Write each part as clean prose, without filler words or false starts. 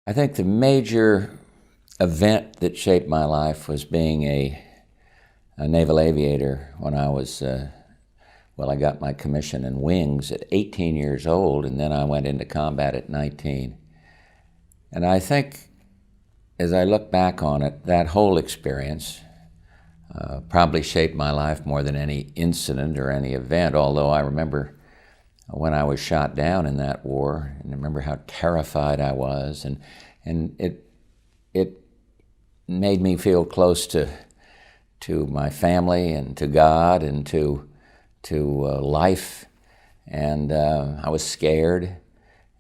I think the major event that shaped my life was being a naval aviator when I was, I got my commission in wings at 18 years old, and then I went into combat at 19. And I think, as I look back on it, that whole experience probably shaped my life more than any incident or any event, although I remember when I was shot down in that war, and I remember how terrified I was, and it made me feel close to my family and to God and to life, and I was scared.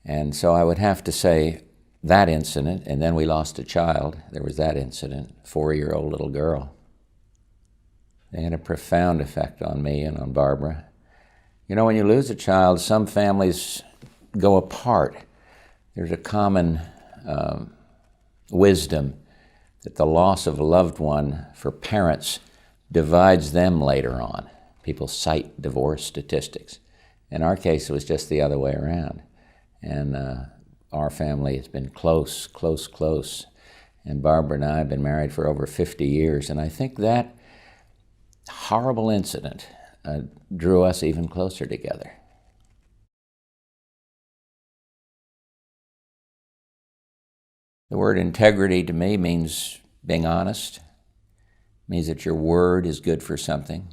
And so I would have to say that incident, and then we lost a child. There was that incident, a 4-year-old little girl. They had a profound effect on me and on Barbara. You know, when you lose a child, some families go apart. There's a common wisdom that the loss of a loved one for parents divides them later on. People cite divorce statistics. In our case, it was just the other way around. And our family has been close. And Barbara and I have been married for over 50 years. And I think that horrible incident drew us even closer together. The word integrity to me means being honest, means that your word is good for something.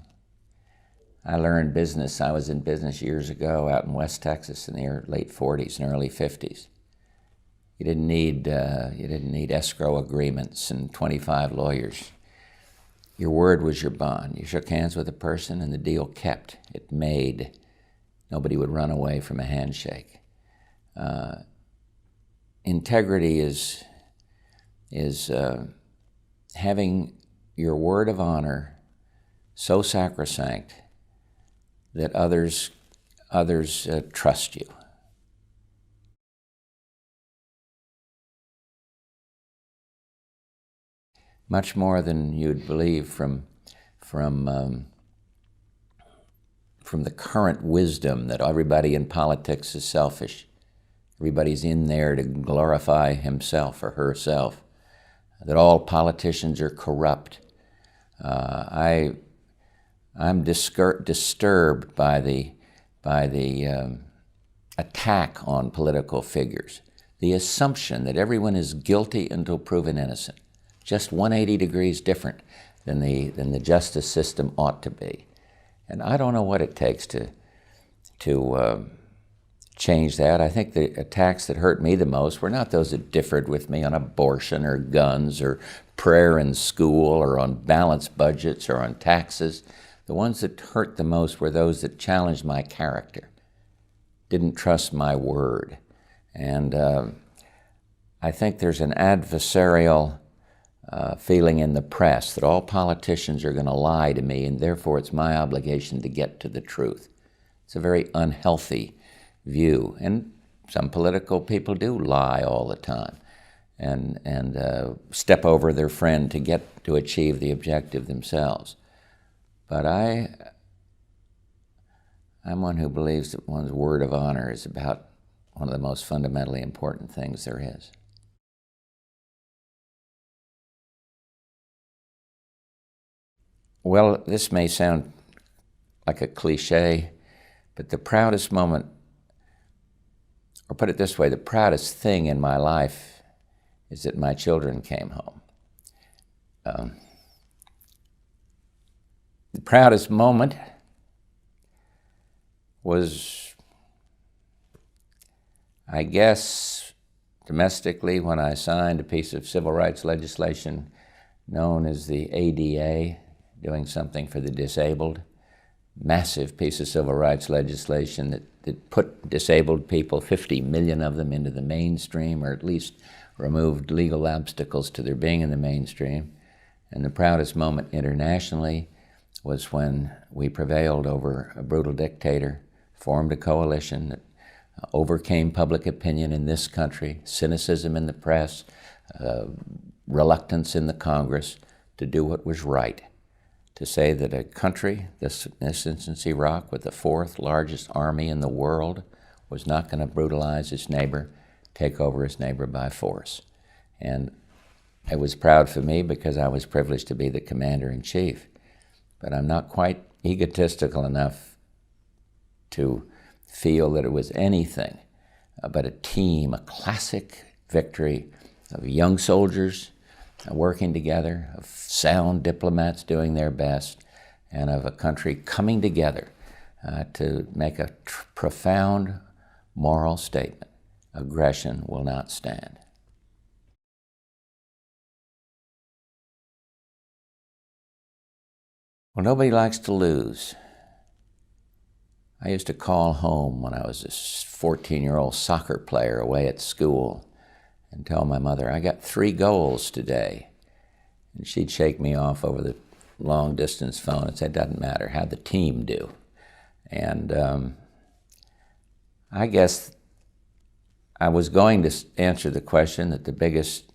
I learned business. I was in business years ago out in West Texas in the late 40s and early 50s. You didn't need escrow agreements and 25 lawyers. Your word was your bond. You shook hands with a person and the deal kept. It made. Nobody would run away from a handshake. Integrity is having your word of honor so sacrosanct that others trust you. Much more than you'd believe from the current wisdom that everybody in politics is selfish. Everybody's in there to glorify himself or herself, that all politicians are corrupt. I'm disturbed by the attack on political figures, the assumption that everyone is guilty until proven innocent, just 180 degrees different than the justice system ought to be. And I don't know what it takes to change that. I think the attacks that hurt me the most were not those that differed with me on abortion or guns or prayer in school or on balanced budgets or on taxes. The ones that hurt the most were those that challenged my character, didn't trust my word. And I think there's an adversarial feeling in the press that all politicians are going to lie to me, and therefore it's my obligation to get to the truth. It's a very unhealthy view, and some political people do lie all the time and step over their friend to achieve the objective themselves. But I'm one who believes that one's word of honor is about one of the most fundamentally important things there is. Well, this may sound like a cliche, but the proudest moment, or put it this way, the proudest thing in my life is that my children came home. The proudest moment was, I guess, domestically when I signed a piece of civil rights legislation known as the ADA, doing something for the disabled. Massive piece of civil rights legislation that put disabled people, 50 million of them, into the mainstream, or at least removed legal obstacles to their being in the mainstream. And the proudest moment internationally was when we prevailed over a brutal dictator, formed a coalition that overcame public opinion in this country, cynicism in the press, reluctance in the Congress to do what was right. To say that a country, this instance Iraq, with the 4th largest army in the world, was not going to brutalize its neighbor, take over his neighbor by force. And it was proud for me because I was privileged to be the commander-in-chief. But I'm not quite egotistical enough to feel that it was anything but a team, a classic victory of young soldiers working together, of sound diplomats doing their best, and of a country coming together to make a profound moral statement. Aggression will not stand. Well, nobody likes to lose. I used to call home when I was a 14-year-old soccer player away at school and tell my mother, I got 3 goals today. And she'd shake me off over the long-distance phone and say, it doesn't matter, how'd the team do? And I guess I was going to answer the question that the biggest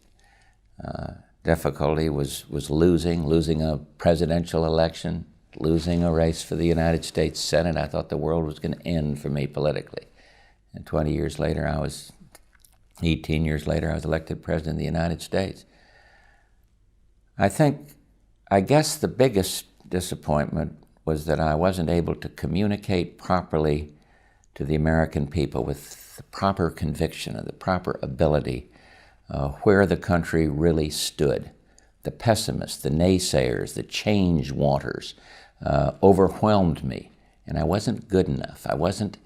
difficulty was losing a presidential election, losing a race for the United States Senate. I thought the world was going to end for me politically. And 18 years later, I was elected President of the United States. I guess the biggest disappointment was that I wasn't able to communicate properly to the American people with the proper conviction or the proper ability where the country really stood. The pessimists, the naysayers, the change wanters overwhelmed me, and I wasn't good enough. I wasn't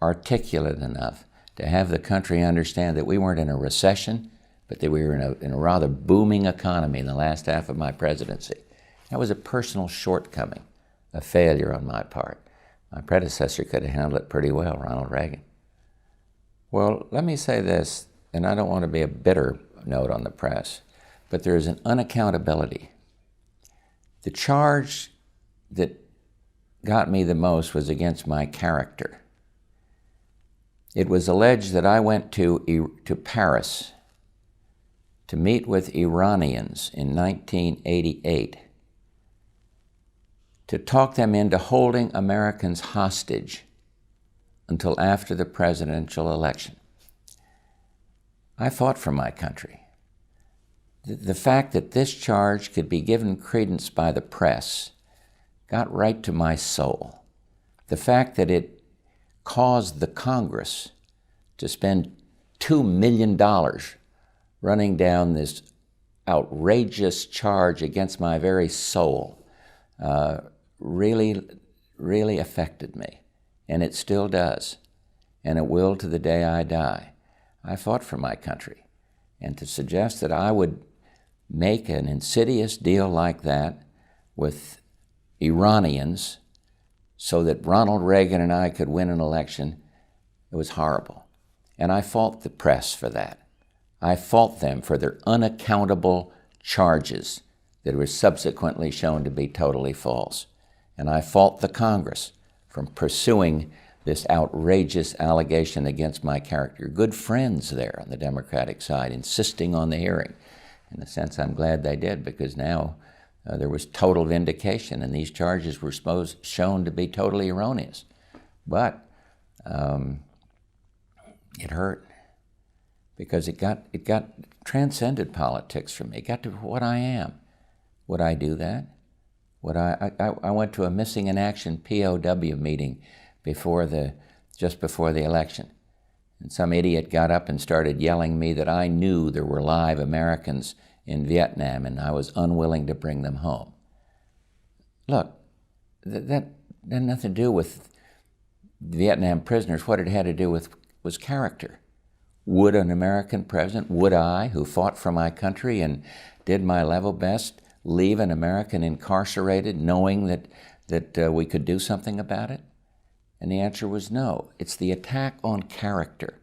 articulate enough to have the country understand that we weren't in a recession, but that we were in a rather booming economy in the last half of my presidency. That was a personal shortcoming, a failure on my part. My predecessor could have handled it pretty well, Ronald Reagan. Well, let me say this, and I don't want to be a bitter note on the press, but there is an unaccountability. The charge that got me the most was against my character. It was alleged that I went to Paris to meet with Iranians in 1988 to talk them into holding Americans hostage until after the presidential election. I fought for my country. The fact that this charge could be given credence by the press got right to my soul. The fact that it caused the Congress to spend $2 million running down this outrageous charge against my very soul really affected me. And it still does. And it will to the day I die. I fought for my country. And to suggest that I would make an insidious deal like that with Iranians so that Ronald Reagan and I could win an election, it was horrible. And I fault the press for that. I fault them for their unaccountable charges that were subsequently shown to be totally false. And I fault the Congress for pursuing this outrageous allegation against my character. Good friends there on the Democratic side insisting on the hearing. In a sense, I'm glad they did, because now there was total vindication and these charges were shown to be totally erroneous. But it hurt, because it transcended politics for me. It got to what I am. Would I do that? I went to a missing in action POW meeting just before the election. And some idiot got up and started yelling me that I knew there were live Americans in Vietnam and I was unwilling to bring them home. Look, that had nothing to do with Vietnam prisoners. What it had to do with was character. Would an American president, would I, who fought for my country and did my level best, leave an American incarcerated knowing that we could do something about it? And the answer was no. It's the attack on character.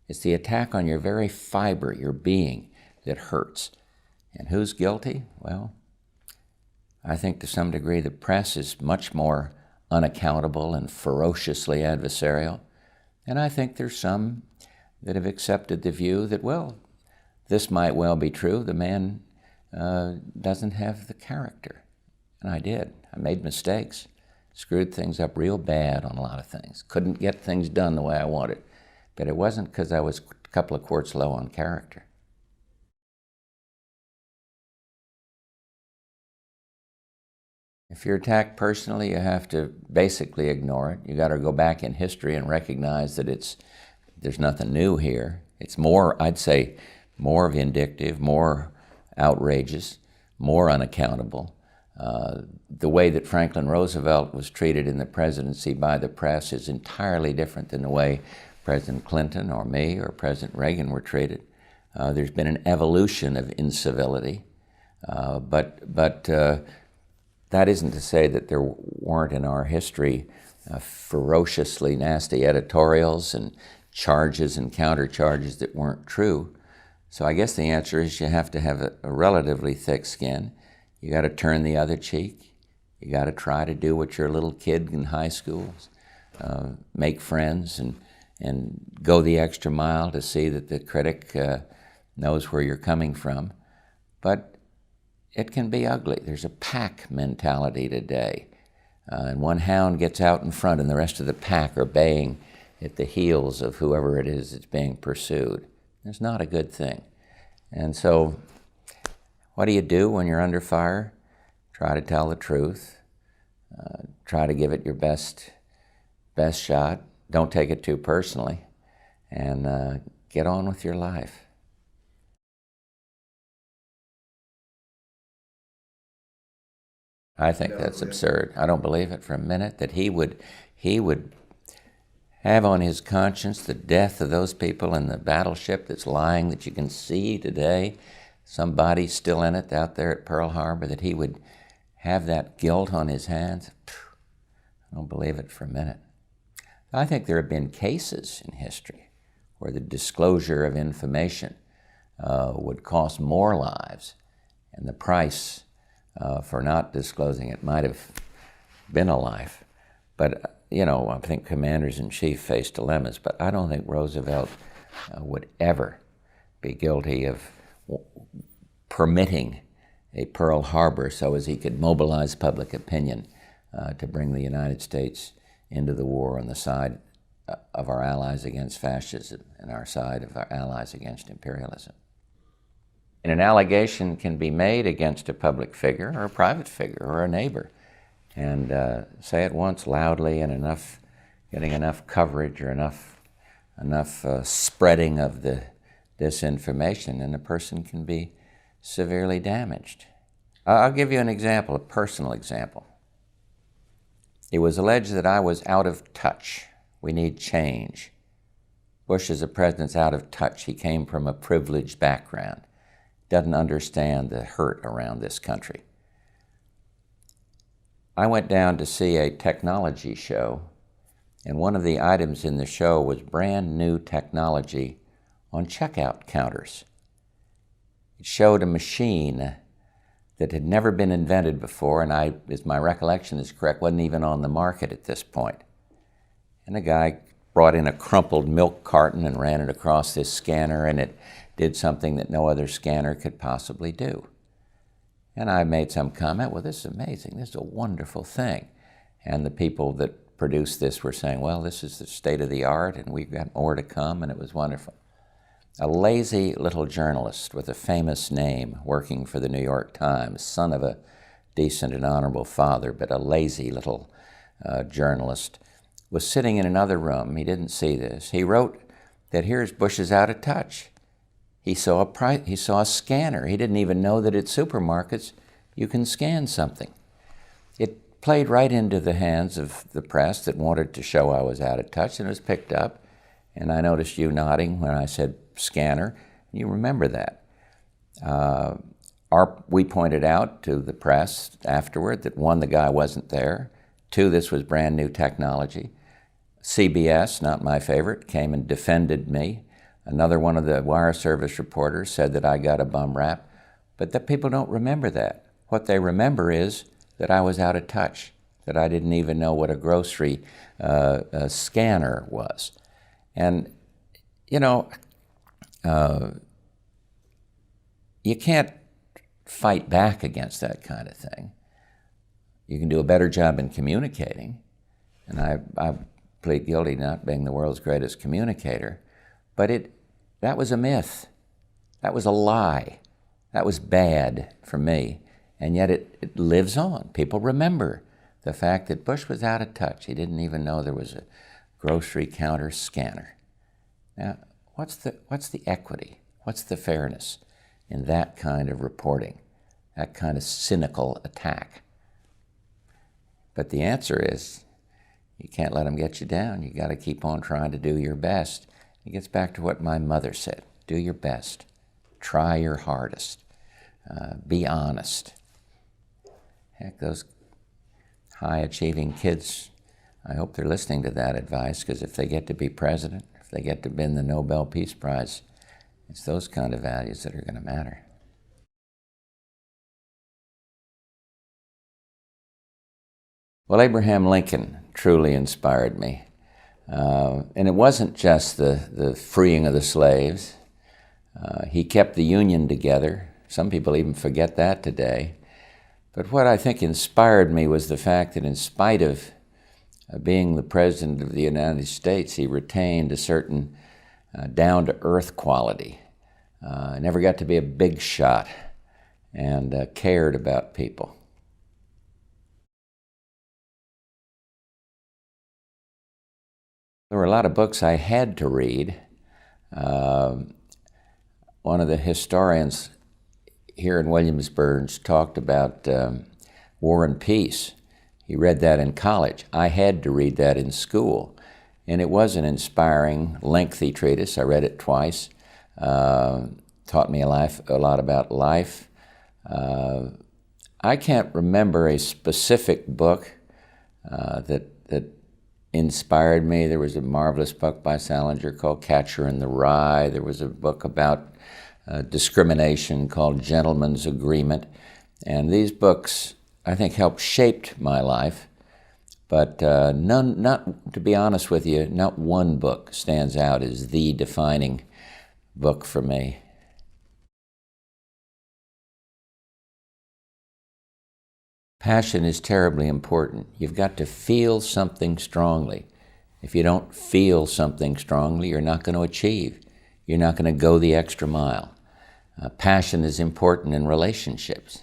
It's the attack on your very fiber, your being, that hurts. And who's guilty? Well, I think to some degree the press is much more unaccountable and ferociously adversarial. And I think there's some that have accepted the view that, well, this might well be true. The man doesn't have the character. And I did. I made mistakes. Screwed things up real bad on a lot of things. Couldn't get things done the way I wanted. but it wasn't because I was a couple of quarts low on character. If you're attacked personally, you have to basically ignore it. You got to go back in history and recognize that there's nothing new here. It's more, I'd say, more vindictive, more outrageous, more unaccountable. The way that Franklin Roosevelt was treated in the presidency by the press is entirely different than the way President Clinton or me or President Reagan were treated. There's been an evolution of incivility, but that isn't to say that there weren't in our history ferociously nasty editorials and charges and countercharges that weren't true. So I guess the answer is you have to have a relatively thick skin. You got to turn the other cheek. You got to try to do what your little kid in high school, make friends and go the extra mile to see that the critic knows where you're coming from. But it can be ugly. There's a pack mentality today. And one hound gets out in front and the rest of the pack are baying at the heels of whoever it is that's being pursued. It's not a good thing. And so what do you do when you're under fire? Try to tell the truth. Try to give it your best shot. Don't take it too personally. And get on with your life. I think that's absurd. I don't believe it for a minute that he would have on his conscience the death of those people in the battleship that's lying, that you can see today. Somebody's still in it out there at Pearl Harbor, that he would have that guilt on his hands. I don't believe it for a minute. I think there have been cases in history where the disclosure of information would cost more lives, and the price for not disclosing it might have been a life. But, you know, I think commanders-in-chief face dilemmas, but I don't think Roosevelt would ever be guilty of permitting a Pearl Harbor so as he could mobilize public opinion to bring the United States into the war on the side of our allies against fascism and our side of our allies against imperialism. And an allegation can be made against a public figure or a private figure or a neighbor, and say it once loudly and getting enough coverage or enough spreading of the disinformation, and the person can be severely damaged. I'll give you an example, a personal example. It was alleged that I was out of touch. We need change. Bush as a president's out of touch. He came from a privileged background. Doesn't understand the hurt around this country. I went down to see a technology show, and one of the items in the show was brand new technology on checkout counters. It showed a machine that had never been invented before, and as my recollection is correct, wasn't even on the market at this point. And a guy brought in a crumpled milk carton and ran it across this scanner, and it did something that no other scanner could possibly do. And I made some comment, well, this is amazing, this is a wonderful thing. And the people that produced this were saying, well, this is the state of the art, and we've got more to come, and it was wonderful. A lazy little journalist with a famous name working for the New York Times, son of a decent and honorable father, but a lazy little journalist, was sitting in another room. He didn't see this. He wrote that here's Bush is out of touch. He saw a scanner. He didn't even know that at supermarkets you can scan something. It played right into the hands of the press that wanted to show I was out of touch, and it was picked up. And I noticed you nodding when I said scanner. You remember that. We pointed out to the press afterward that one, the guy wasn't there. Two, this was brand new technology. CBS, not my favorite, came and defended me. Another one of the wire service reporters said that I got a bum rap, but the people don't remember that. What they remember is that I was out of touch, that I didn't even know what a grocery scanner was. And, you know, you can't fight back against that kind of thing. You can do a better job in communicating, and I plead guilty to not being the world's greatest communicator. But that was a myth. That was a lie. That was bad for me. And yet it lives on. People remember the fact that Bush was out of touch. He didn't even know there was a grocery counter scanner. Now, what's the equity? What's the fairness in that kind of reporting, that kind of cynical attack? But the answer is, you can't let them get you down. You got to keep on trying to do your best. It gets back to what my mother said. Do your best. Try your hardest. Be honest. Heck, those high-achieving kids, I hope they're listening to that advice, because if they get to be president, if they get to win the Nobel Peace Prize, it's those kind of values that are going to matter. Well, Abraham Lincoln truly inspired me. And it wasn't just the freeing of the slaves. He kept the Union together. Some people even forget that today. But what I think inspired me was the fact that in spite of being the President of the United States, he retained a certain down-to-earth quality. Never got to be a big shot and cared about people. There were a lot of books I had to read. One of the historians here in Williamsburg talked about War and Peace. He read that in college. I had to read that in school. And it was an inspiring, lengthy treatise. I read it twice. Taught me a lot about life. I can't remember a specific book that inspired me. There was a marvelous book by Salinger called Catcher in the Rye. There was a book about discrimination called Gentleman's Agreement. And these books, I think, helped shape my life. But not to be honest with you, not one book stands out as the defining book for me. Passion is terribly important. You've got to feel something strongly. If you don't feel something strongly, you're not going to achieve. You're not going to go the extra mile. Passion is important in relationships,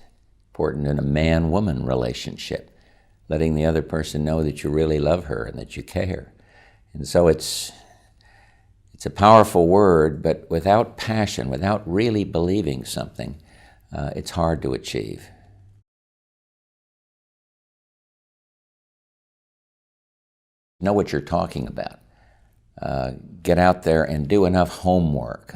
important in a man-woman relationship, letting the other person know that you really love her and that you care. And so it's a powerful word, but without passion, without really believing something, it's hard to achieve. Know what you're talking about. Get out there and do enough homework,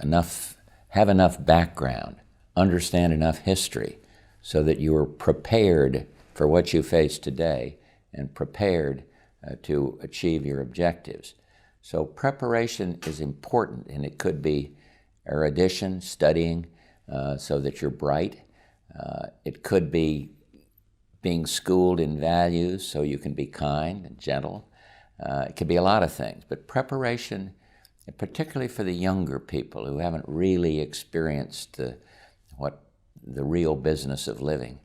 have enough background, understand enough history so that you are prepared for what you face today and prepared to achieve your objectives. So preparation is important, and it could be erudition, studying so that you're bright. It could be being schooled in values so you can be kind and gentle. It could be a lot of things, but preparation, particularly for the younger people who haven't really experienced the real business of living,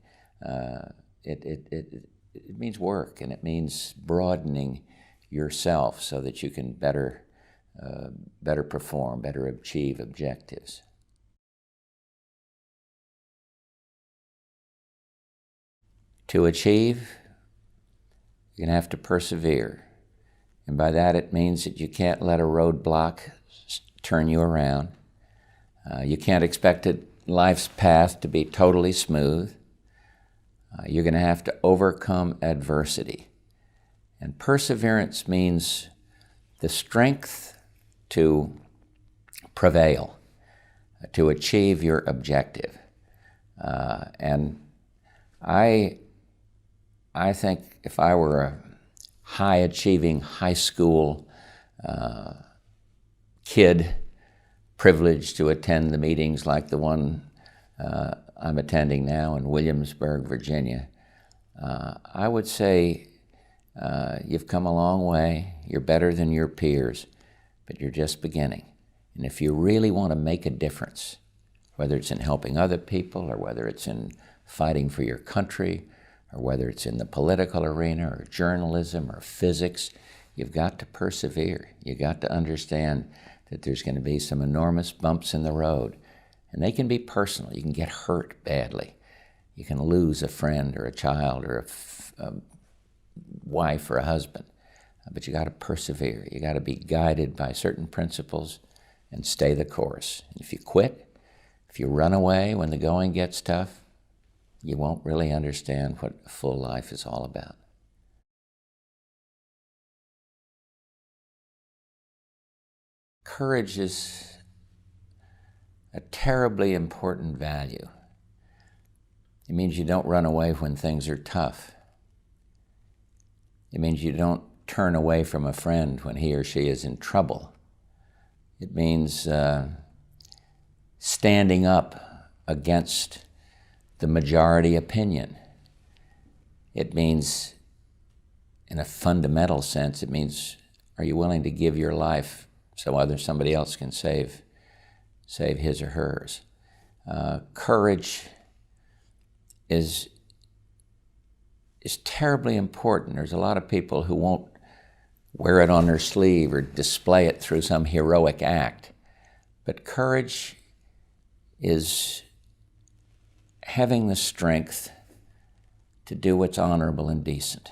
it means work, and it means broadening yourself so that you can better perform, better achieve objectives. To achieve, you're going to have to persevere. And by that it means that you can't let a roadblock turn you around. You can't expect life's path to be totally smooth. You're going to have to overcome adversity. And perseverance means the strength to prevail, to achieve your objective. And I think if I were a high-achieving high school kid, privileged to attend the meetings like the one I'm attending now in Williamsburg, Virginia, I would say you've come a long way, you're better than your peers, but you're just beginning. And if you really want to make a difference, whether it's in helping other people or whether it's in fighting for your country, or whether it's in the political arena or journalism or physics, you've got to persevere. You've got to understand that there's going to be some enormous bumps in the road. And they can be personal. You can get hurt badly. You can lose a friend or a child or a wife or a husband. But you got to persevere. You got to be guided by certain principles and stay the course. And if you quit, if you run away when the going gets tough, you won't really understand what a full life is all about. Courage is a terribly important value. It means you don't run away when things are tough. It means you don't turn away from a friend when he or she is in trouble. It means standing up against the majority opinion. It means, in a fundamental sense, it means, are you willing to give your life so somebody else can save his or hers? Courage is terribly important. There's a lot of people who won't wear it on their sleeve or display it through some heroic act. But courage is having the strength to do what's honorable and decent.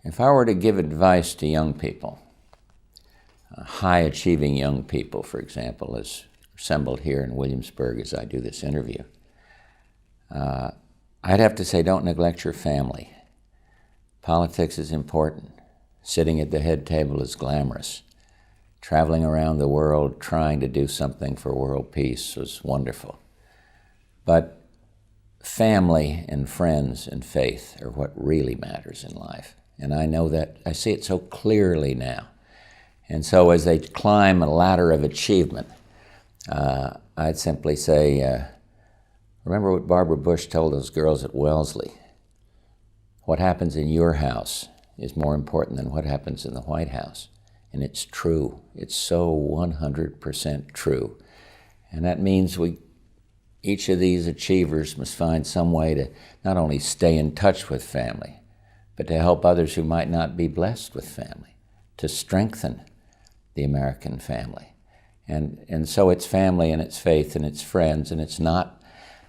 If I were to give advice to young people, high-achieving young people, for example, as assembled here in Williamsburg as I do this interview, I'd have to say, don't neglect your family. Politics is important. Sitting at the head table is glamorous. Traveling around the world trying to do something for world peace was wonderful. But family and friends and faith are what really matters in life. And I know that, I see it so clearly now. And so as they climb a ladder of achievement, I'd simply say, remember what Barbara Bush told those girls at Wellesley. What happens in your house is more important than what happens in the White House. And it's true. It's so 100% true. And that means each of these achievers must find some way to not only stay in touch with family, but to help others who might not be blessed with family, to strengthen the American family. And so it's family and it's faith and it's friends, and it's not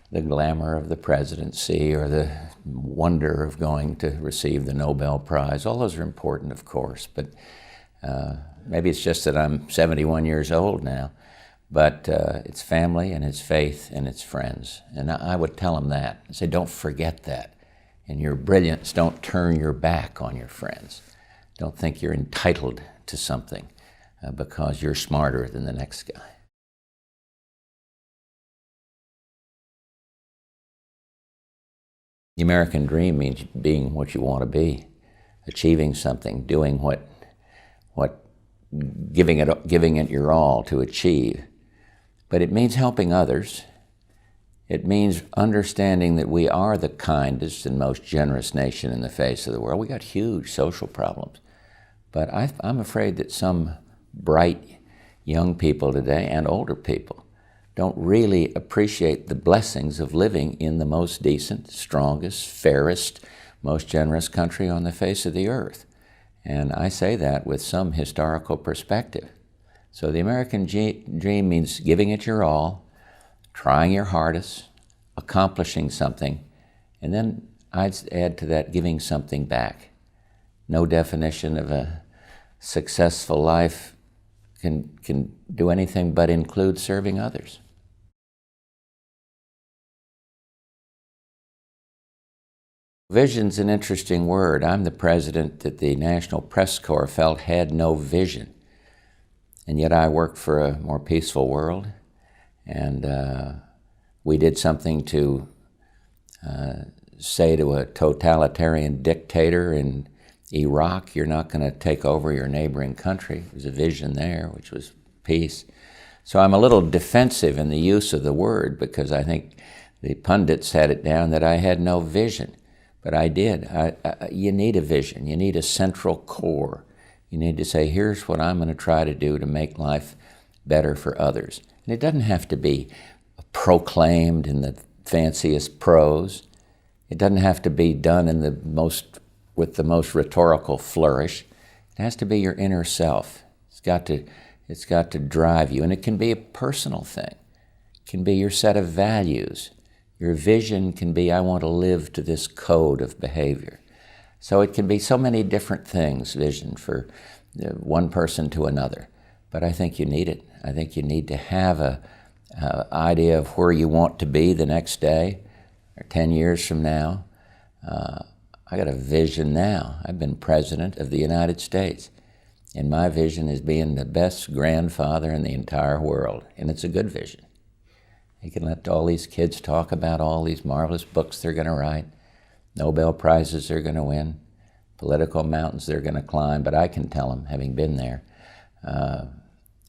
the glamour of the presidency or the wonder of going to receive the Nobel Prize. All those are important, of course, but maybe it's just that I'm 71 years old now, but it's family and it's faith and it's friends. And I would tell them that. I say, don't forget that. In your brilliance, don't turn your back on your friends. Don't think you're entitled to something because you're smarter than the next guy. The American dream means being what you want to be, achieving something, doing giving it your all to achieve. But it means helping others. It means understanding that we are the kindest and most generous nation in the face of the world. We got huge social problems. But I'm afraid that some bright young people today and older people don't really appreciate the blessings of living in the most decent, strongest, fairest, most generous country on the face of the earth. And I say that with some historical perspective. So the American dream means giving it your all, trying your hardest, accomplishing something, and then I'd add to that giving something back. No definition of a successful life can do anything but include serving others. Vision's an interesting word. I'm the president that the National Press Corps felt had no vision. And yet I worked for a more peaceful world. And we did something to say to a totalitarian dictator in Iraq, you're not going to take over your neighboring country. There was a vision there, which was peace. So I'm a little defensive in the use of the word because I think the pundits had it down that I had no vision. But I did. You need a vision. You need a central core. You need to say, here's what I'm going to try to do to make life better for others. And it doesn't have to be proclaimed in the fanciest prose. It doesn't have to be done with the most rhetorical flourish. It has to be your inner self. It's got to drive you, and it can be a personal thing. It can be your set of values. Your vision can be, I want to live to this code of behavior. So it can be so many different things, vision, for one person to another. But I think you need it. I think you need to have a idea of where you want to be the next day or 10 years from now. I got a vision now. I've been President of the United States, and my vision is being the best grandfather in the entire world, and it's a good vision. You can let all these kids talk about all these marvelous books they're going to write, Nobel Prizes they're going to win, political mountains they're going to climb, but I can tell them, having been there,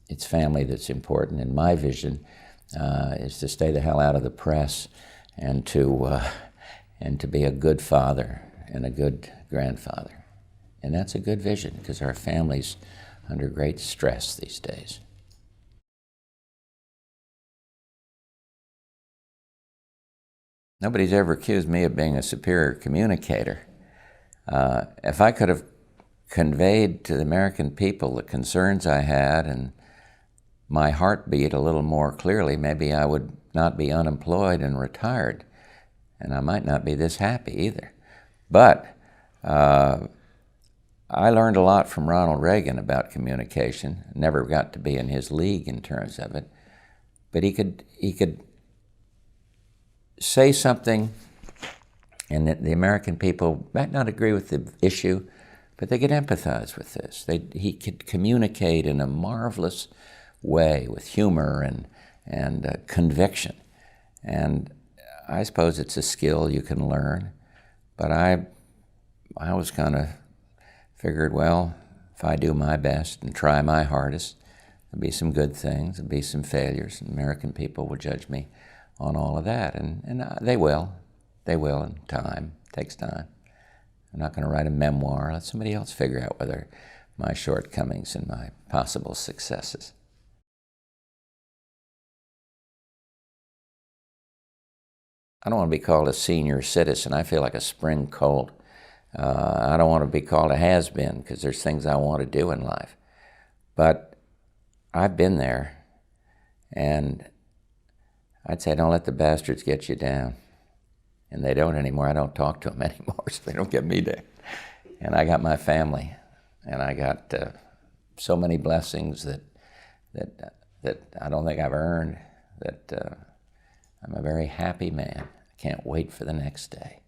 it's family that's important, and my vision is to stay the hell out of the press and to be a good father and a good grandfather. And that's a good vision, because our family's under great stress these days. Nobody's ever accused me of being a superior communicator. If I could have conveyed to the American people the concerns I had and my heartbeat a little more clearly, maybe I would not be unemployed and retired, and I might not be this happy either. But I learned a lot from Ronald Reagan about communication. Never got to be in his league in terms of it, but he could say something, and the American people might not agree with the issue, but they could empathize with this. He could communicate in a marvelous way with humor and conviction. And I suppose it's a skill you can learn, but I was kind of figured, well, if I do my best and try my hardest, there'll be some good things, there'll be some failures, and American people will judge me on all of that, and they will in time. It takes time. I'm not going to write a memoir. Let somebody else figure out whether my shortcomings and my possible successes. I don't want to be called a senior citizen. I feel like a spring colt. I don't want to be called a has-been, because there's things I want to do in life. But I've been there, and I'd say don't let the bastards get you down. And they don't anymore. I don't talk to them anymore, so they don't get me down. And I got my family, and I got so many blessings that I don't think I've earned, that I'm a very happy man. I can't wait for the next day.